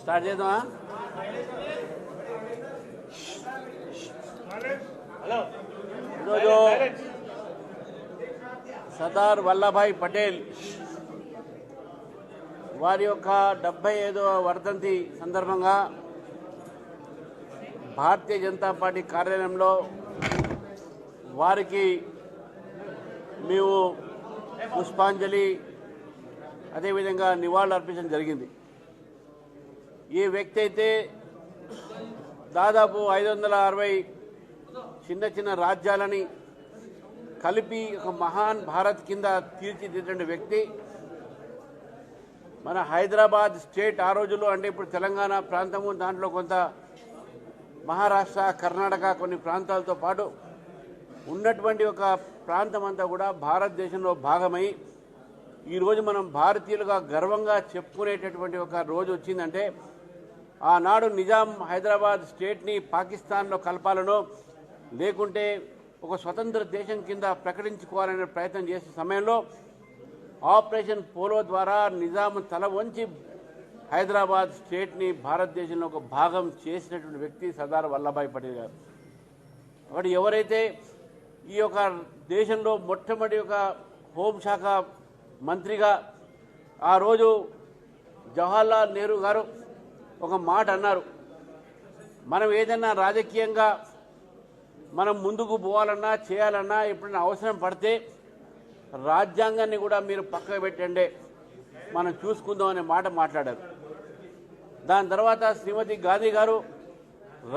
Start చేద్దామా? ఈరోజు సర్దార్ వల్లభాయ్ పటేల్ వారి యొక్క 75వ వర్ధంతి సందర్భంగా భారతీయ జనతా పార్టీ కార్యాలయంలో వారికి మేము పుష్పాంజలి అదేవిధంగా నివాళులు అర్పించడం జరిగింది. ఈ వ్యక్తి అయితే దాదాపు 560 చిన్న చిన్న రాజ్యాలని కలిపి ఒక మహాన్ భారత్ కింద తీర్చిదిద్దిన వ్యక్తి. మన హైదరాబాద్ స్టేట్ ఆ రోజుల్లో అంటే ఇప్పుడు తెలంగాణ ప్రాంతము, దాంట్లో కొంత మహారాష్ట్ర, కర్ణాటక కొన్ని ప్రాంతాలతో పాటు ఉన్నటువంటి ఒక ప్రాంతం అంతా కూడా భారతదేశంలో భాగమై ఈరోజు మనం భారతీయులుగా గర్వంగా చెప్పుకునేటటువంటి ఒక రోజు వచ్చిందంటే ఆనాడు నిజాం హైదరాబాద్ స్టేట్ని పాకిస్తాన్లో కలపాలనో లేకుంటే ఒక స్వతంత్ర దేశం కింద ప్రకటించుకోవాలనే ప్రయత్నం చేసే సమయంలో ఆపరేషన్ పోలో ద్వారా నిజాం తల వంచి హైదరాబాద్ స్టేట్ని భారతదేశంలో ఒక భాగం చేసినటువంటి వ్యక్తి సర్దార్ వల్లభాయ్ పటేల్ గారు. కాబట్టి ఎవరైతే ఈ యొక్క దేశంలో మొట్టమొదటి ఒక హోంశాఖ మంత్రిగా ఆ రోజు జవహర్లాల్ నెహ్రూ గారు ఒక మాట అన్నారు, మనం ఏదైనా రాజకీయంగా మనం ముందుకు పోవాలన్నా చేయాలన్నా ఎప్పుడైనా అవసరం పడితే రాజ్యాంగాన్ని కూడా మీరు పక్కకు పెట్టండి, మనం చూసుకుందాం అనే మాట మాట్లాడారు. దాని తర్వాత శ్రీమతి గాంధీ గారు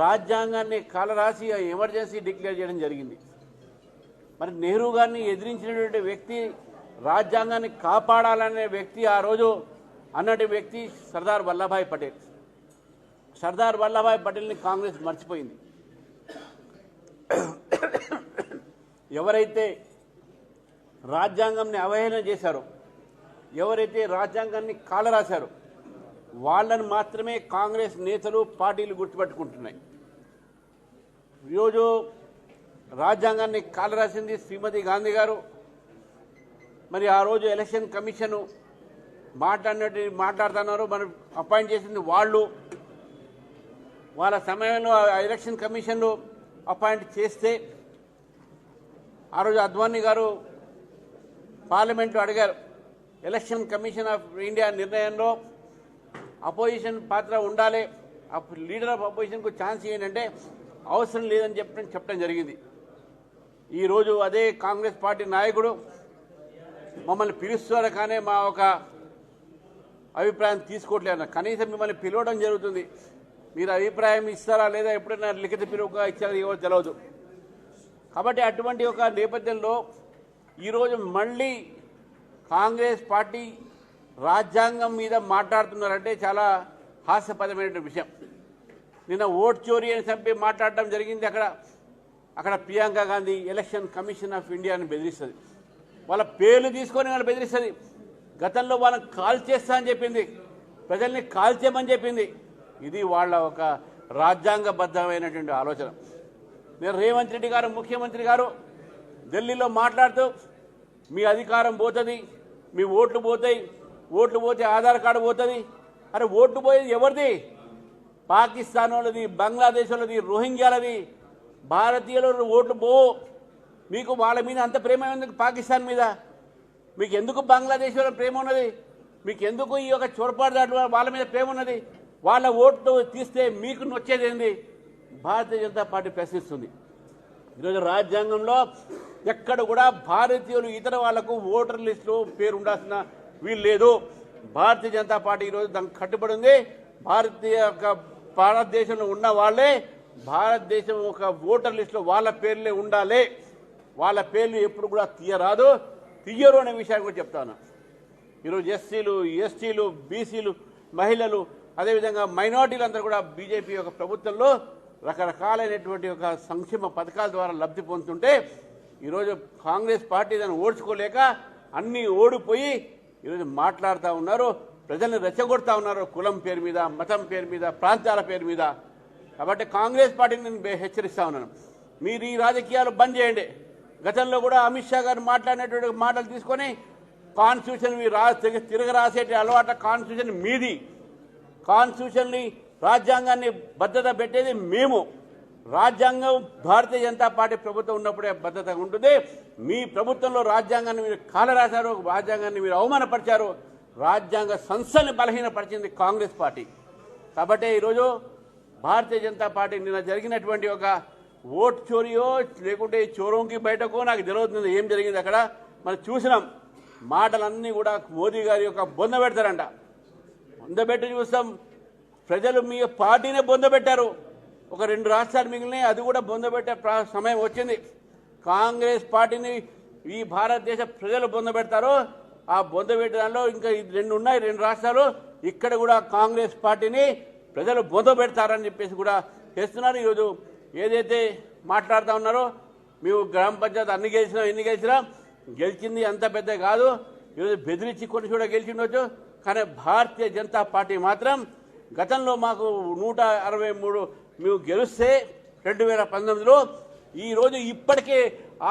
రాజ్యాంగాన్ని కాలరాసి ఎమర్జెన్సీ డిక్లేర్ చేయడం జరిగింది. మరి నెహ్రూ గారిని ఎదిరించినటువంటి వ్యక్తి, రాజ్యాంగాన్ని కాపాడాలనే వ్యక్తి ఆ రోజు అన్నటి వ్యక్తి సర్దార్ వల్లభాయ్ పటేల్. సర్దార్ వల్లభాయ్ పటేల్ని కాంగ్రెస్ మర్చిపోయింది. ఎవరైతే రాజ్యాంగంని అవహేళన చేశారో, ఎవరైతే రాజ్యాంగాన్ని కాలరాశారో వాళ్ళని మాత్రమే కాంగ్రెస్ నేతలు, పార్టీలు గుర్తుపెట్టుకుంటున్నాయి. ఈరోజు రాజ్యాంగాన్ని కాలరాసింది శ్రీమతి గాంధీ గారు. మరి ఆ రోజు ఎలక్షన్ కమిషన్ మాట్లాడుతున్నారు, మనం అపాయింట్ చేసింది వాళ్ళు. వాళ్ళ సమయంలో ఎలక్షన్ కమిషన్లు అపాయింట్ చేస్తే ఆ రోజు అద్వానీ గారు పార్లమెంట్లో అడిగారు, ఎలక్షన్ కమిషన్ ఆఫ్ ఇండియా నిర్ణయంలో అపోజిషన్ పాత్ర ఉండాలి, లీడర్ ఆఫ్ అపోజిషన్కు ఛాన్స్ ఏంటంటే అవసరం లేదని చెప్పడం జరిగింది. ఈరోజు అదే కాంగ్రెస్ పార్టీ నాయకుడు మమ్మల్ని పిలుస్తున్నారు కానీ మా ఒక అభిప్రాయం తీసుకోవట్లేదు. కనీసం మిమ్మల్ని పిలవడం జరుగుతుంది, మీరు అభిప్రాయం ఇస్తారా లేదా, ఎప్పుడైనా లిఖిత పిలువుగా ఇచ్చారో ఏవో తెలియదు. కాబట్టి అటువంటి ఒక నేపథ్యంలో ఈరోజు మళ్ళీ కాంగ్రెస్ పార్టీ రాజ్యాంగం మీద మాట్లాడుతున్నారంటే చాలా హాస్యపదమైన విషయం. నిన్న ఓట్ చోరీ అని చంపి మాట్లాడటం జరిగింది. అక్కడ Priyanka Gandhi election commission of ఇండియాని బెదిరిస్తుంది, వాళ్ళ పేర్లు తీసుకొని వాళ్ళు బెదిరిస్తుంది. గతంలో వాళ్ళని కాల్ చేస్తా అని చెప్పింది, ప్రజల్ని కాల్చేయమని చెప్పింది. ఇది వాళ్ళ ఒక రాజ్యాంగబద్ధమైనటువంటి ఆలోచన. నేను రేవంత్ రెడ్డి గారు ముఖ్యమంత్రి గారు ఢిల్లీలో మాట్లాడుతూ మీ అధికారం పోతుంది, మీ ఓట్లు పోతాయి, ఓట్లు పోతే ఆధార్ కార్డు పోతుంది. అరే ఓట్లు పోయేది ఎవరిది? పాకిస్తాన్ వాళ్ళది, బంగ్లాదేశ్ వాళ్ళది, రోహింగ్యాలది. భారతీయులు ఓట్లు పోవు. మీకు వాళ్ళ మీద అంత ప్రేమ ఎందుకు? పాకిస్తాన్ మీద మీకు ఎందుకు? బంగ్లాదేశ్ వాళ్ళ ప్రేమ ఉన్నది మీకు ఎందుకు? ఈ యొక్క చొరపాటు దాటి వాళ్ళ మీద ప్రేమ ఉన్నది. వాళ్ళ ఓట్లు తీస్తే మీకు నొచ్చేది ఏంది? భారతీయ జనతా పార్టీ ప్రశ్నిస్తుంది. ఈరోజు రాజ్యాంగంలో ఎక్కడ కూడా భారతీయులు ఇతర వాళ్లకు ఓటర్ లిస్టులో పేరు ఉండాల్సిన వీలు లేదు. భారతీయ జనతా పార్టీ ఈరోజు దానికి కట్టుబడి ఉంది. భారతదేశంలో ఉన్న వాళ్ళే భారతదేశం ఒక ఓటర్ లిస్టులో వాళ్ళ పేర్లే ఉండాలి. వాళ్ళ పేర్లు ఎప్పుడు కూడా తీయరు అనే విషయాన్ని కూడా చెప్తాను. ఈరోజు ఎస్సీలు, ఎస్టీలు, బీసీలు, మహిళలు, అదేవిధంగా మైనార్టీలు అందరూ కూడా బీజేపీ యొక్క ప్రభుత్వంలో రకరకాలైనటువంటి ఒక సంక్షేమ పథకాల ద్వారా లబ్ధి పొందుతుంటే ఈరోజు కాంగ్రెస్ పార్టీ దాన్ని ఓడ్చుకోలేక అన్నీ ఓడిపోయి ఈరోజు మాట్లాడుతూ ఉన్నారు, ప్రజల్ని రెచ్చగొడతా ఉన్నారు కులం పేరు మీద, మతం పేరు మీద, ప్రాంతాల పేరు మీద. కాబట్టి కాంగ్రెస్ పార్టీని నేను హెచ్చరిస్తా ఉన్నాను, మీరు ఈ రాజకీయాలు బంద్ చేయండి. గతంలో కూడా అమిత్ షా గారు మాట్లాడినటువంటి మాటలు తీసుకొని కాన్స్టిట్యూషన్ తిరగరాసేటి అలవాట కాన్స్టిట్యూషన్ మీది, కాన్స్టిట్యూషన్ని రాజ్యాంగాన్ని భద్రత పెట్టేది మేము. రాజ్యాంగం భారతీయ జనతా పార్టీ ప్రభుత్వం ఉన్నప్పుడే భద్రతగా ఉంటుంది. మీ ప్రభుత్వంలో రాజ్యాంగాన్ని మీరు కాలరాశారు, రాజ్యాంగాన్ని మీరు అవమానపరిచారు, రాజ్యాంగ సంస్థల్ని బలహీనపరిచింది కాంగ్రెస్ పార్టీ. కాబట్టి ఈరోజు భారతీయ జనతా పార్టీ నిన్న జరిగినటువంటి ఒక ఓట్ చోరీయో లేకుంటే చోరోంకి బయటకో నాకు తెలియదు ఏం జరిగింది అక్కడ. మనం చూసినాం మాటలన్నీ కూడా మోదీ గారి యొక్క బొంద పెడతారంట. బొందబెట్టి చూస్తాం, ప్రజలు మీ పార్టీనే బొందబెట్టారు. ఒక 2 రాష్ట్రాలు మిగిలినాయి, అది కూడా బొందబెట్టే సమయం వచ్చింది. కాంగ్రెస్ పార్టీని ఈ భారతదేశ ప్రజలు బొందబెడతారు. ఆ బొందబెట్టడంలో ఇంకా 2 ఉన్నాయి, 2 రాష్ట్రాలు. ఇక్కడ కూడా కాంగ్రెస్ పార్టీని ప్రజలు బొందబెడతారని చెప్పేసి కూడా చేస్తున్నారు. ఈరోజు ఏదైతే మాట్లాడుతూ ఉన్నారో, మేము గ్రామ పంచాయతీ అన్ని గెలిచినా ఎన్ని గెలిచినా గెలిచింది అంత పెద్ద కాదు. ఈరోజు బెదిరించి కొన్ని కూడా గెలిచిండొచ్చు, కానీ భారతీయ జనతా పార్టీ మాత్రం గతంలో మాకు 163 మేము గెలిస్తే 2019లో, ఈరోజు ఇప్పటికే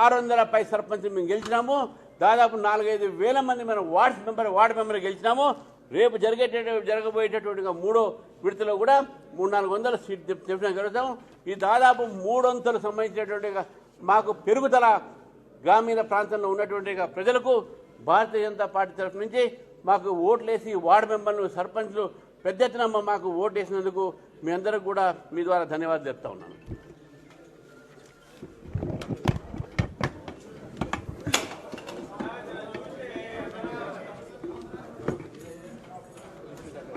600 పై సర్పంచ్ మేము గెలిచినాము. దాదాపు 4-5 వేల మంది మనం వార్డు మెంబర్ గెలిచినాము. రేపు జరగబోయేటటువంటి 3వ విడతలో కూడా 300-400 సీట్ తెప్పడం జరుగుతాము. ఈ దాదాపు 300 సంబంధించినటువంటి మాకు పెరుగుదల గ్రామీణ ప్రాంతంలో ఉన్నటువంటి ప్రజలకు భారతీయ జనతా పార్టీ తరఫు నుంచి మాకు ఓట్లేసి వార్డు మెంబర్లు సర్పంచ్లు పెద్ద ఎత్తున మాకు ఓటు వేసినందుకు మీ అందరికి కూడా మీ ద్వారా ధన్యవాదాలు చెప్తా ఉన్నాను.